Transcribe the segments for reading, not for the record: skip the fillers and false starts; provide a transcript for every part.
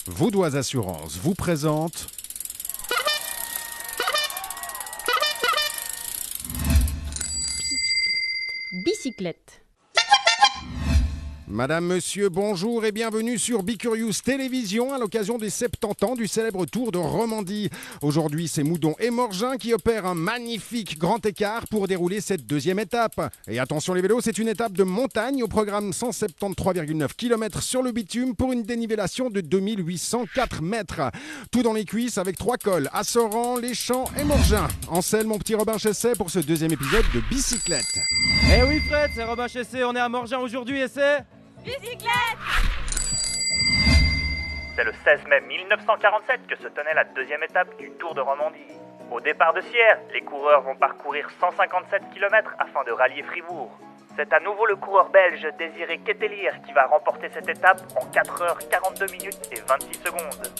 Vaudoise Assurance vous présente Bicyclette. Madame, Monsieur, bonjour et bienvenue sur Bicurious Télévision à l'occasion des 70 ans du célèbre Tour de Romandie. Aujourd'hui, c'est Moudon et Morgin qui opèrent un magnifique grand écart pour dérouler cette deuxième étape. Et attention les vélos, c'est une étape de montagne au programme 173,9 km sur le bitume pour une dénivellation de 2804 mètres. Tout dans les cuisses avec 3 cols, Assoran, Les Champs et Morgin. Ansel, mon petit Robin Chesset pour ce deuxième épisode de Bicyclette. Eh oui Fred, c'est Robin Chesset, on est à Morgin aujourd'hui et c'est... Bicyclette! C'est le 16 mai 1947 que se tenait la deuxième étape du Tour de Romandie. Au départ de Sierre, les coureurs vont parcourir 157 km afin de rallier Fribourg. C'est à nouveau le coureur belge Désiré Kettelir qui va remporter cette étape en 4h42 minutes et 26 secondes.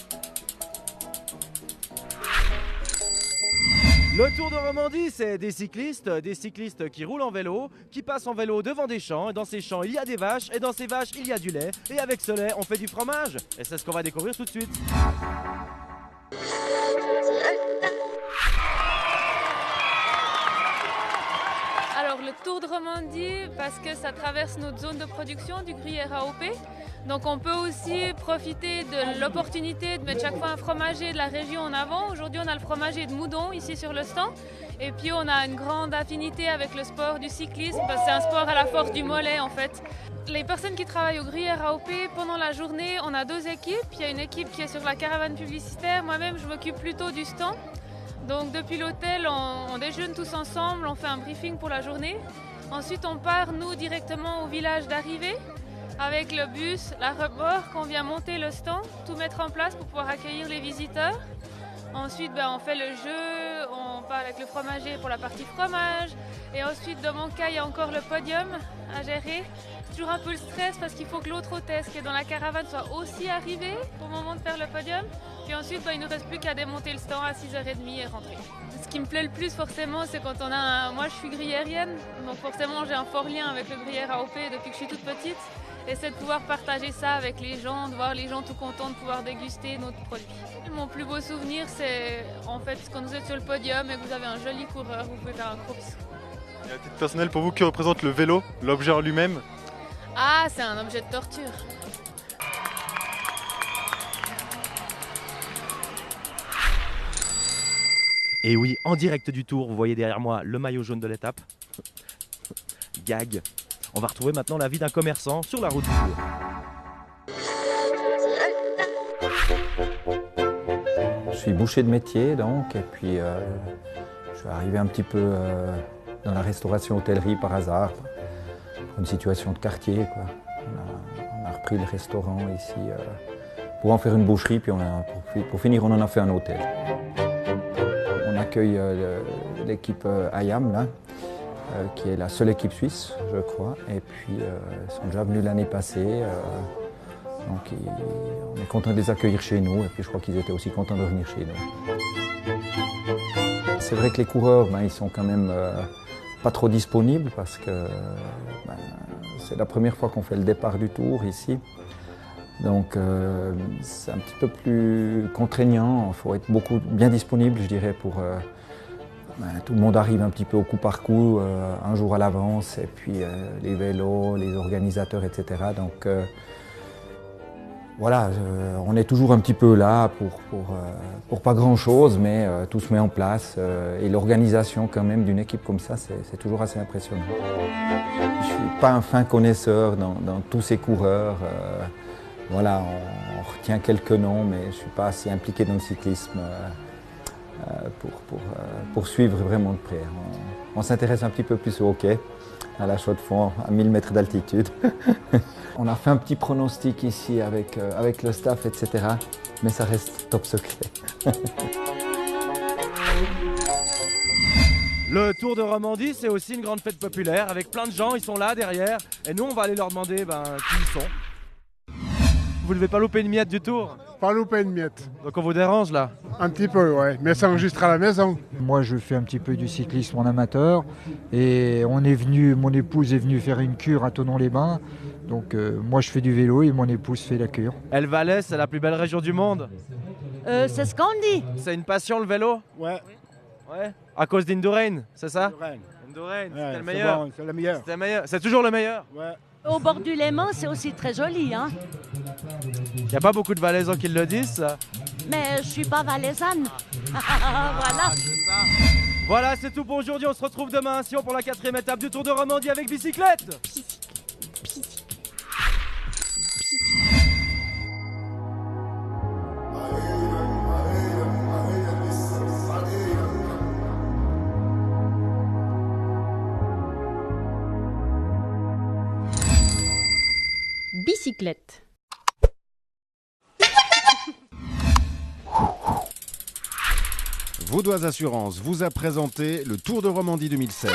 Le Tour de Romandie, c'est des cyclistes qui roulent en vélo, qui passent en vélo devant des champs, et dans ces champs il y a des vaches, et dans ces vaches il y a du lait, et avec ce lait on fait du fromage, et c'est ce qu'on va découvrir tout de suite. Alors le Tour de Romandie, parce que ça traverse notre zone de production du gruyère AOP, donc on peut aussi profiter de l'opportunité de mettre chaque fois un fromager de la région en avant. Aujourd'hui on a le fromager de Moudon ici sur le stand, et puis on a une grande affinité avec le sport du cyclisme, parce que c'est un sport à la force du mollet en fait. Les personnes qui travaillent au gruyère AOP, pendant la journée on a 2 équipes, il y a une équipe qui est sur la caravane publicitaire, moi-même je m'occupe plutôt du stand. Donc depuis l'hôtel, on déjeune tous ensemble, on fait un briefing pour la journée. Ensuite, on part, nous, directement au village d'arrivée avec le bus, la remorque, on vient monter le stand, tout mettre en place pour pouvoir accueillir les visiteurs. Ensuite, on fait le jeu, on part avec le fromager pour la partie fromage. Et ensuite, dans mon cas, il y a encore le podium à gérer. C'est toujours un peu le stress parce qu'il faut que l'autre hôtesse qui est dans la caravane soit aussi arrivée au moment de faire le podium. Puis ensuite, il ne nous reste plus qu'à démonter le stand à 6h30 et rentrer. Ce qui me plaît le plus forcément, c'est quand on a Moi, je suis gruyérienne, donc forcément, j'ai un fort lien avec le gruyère AOP depuis que je suis toute petite. Et c'est de pouvoir partager ça avec les gens, de voir les gens tout contents de pouvoir déguster notre produit. Mon plus beau souvenir, c'est en fait quand vous êtes sur le podium et que vous avez un joli coureur, vous pouvez faire un gros bisou. Et à titre personnel, pour vous, qui représente le vélo, l'objet en lui-même? Ah, c'est un objet de torture. Et oui, en direct du Tour, vous voyez derrière moi le maillot jaune de l'étape. Gag. On va retrouver maintenant la vie d'un commerçant sur la route du Tour. Je suis boucher de métier donc, et puis je suis arrivé un petit peu dans la restauration hôtellerie par hasard, pour une situation de quartier, quoi. On a repris le restaurant ici pour en faire une boucherie, puis pour finir on en a fait un hôtel. On accueille l'équipe IAM là, qui est la seule équipe suisse, je crois, et puis ils sont déjà venus l'année passée. Donc on est content de les accueillir chez nous, et puis je crois qu'ils étaient aussi contents de revenir chez nous. C'est vrai que les coureurs, ils sont quand même pas trop disponibles parce que c'est la première fois qu'on fait le départ du Tour ici. Donc c'est un petit peu plus contraignant, il faut être bien disponible, je dirais, pour... tout le monde arrive un petit peu au coup par coup, un jour à l'avance, et puis les vélos, les organisateurs, etc. Donc voilà, on est toujours un petit peu là pour pas grand-chose, mais tout se met en place. Et l'organisation quand même d'une équipe comme ça, c'est toujours assez impressionnant. Je ne suis pas un fin connaisseur dans tous ces coureurs. Voilà, on retient quelques noms, mais je ne suis pas assez impliqué dans le cyclisme pour suivre vraiment de près. On s'intéresse un petit peu plus au hockey, à la chaux de fond, à 1000 mètres d'altitude. On a fait un petit pronostic ici avec le staff, etc. Mais ça reste top secret. Le Tour de Romandie, c'est aussi une grande fête populaire avec plein de gens, ils sont là derrière. Et nous, on va aller leur demander qui ils sont. Vous ne devez pas louper une miette du Tour? Pas louper une miette. Donc on vous dérange là? Un petit peu, ouais, mais ça enregistre à la maison. Moi, je fais un petit peu du cyclisme en amateur et mon épouse est venue faire une cure à Thonon-les-Bains Donc moi je fais du vélo et mon épouse fait la cure. El Valais, c'est la plus belle région du monde. C'est ce qu'on dit. C'est une passion le vélo? Ouais. Ouais. À cause d'Indurain, c'est ça? Indurain. Indurain, Ouais, c'était le meilleur. bon, c'est le meilleur. C'était le meilleur. C'est toujours le meilleur. Ouais. Au bord du Léman, c'est aussi très joli, hein. Il n'y a pas beaucoup de Valaisans qui le disent, ça. Mais je suis pas valaisanne. Voilà. Voilà, c'est tout pour aujourd'hui. On se retrouve demain à Sion pour la 4e étape du Tour de Romandie avec bicyclette. Bicyclette. Vaudoise Assurance vous a présenté le Tour de Romandie 2016.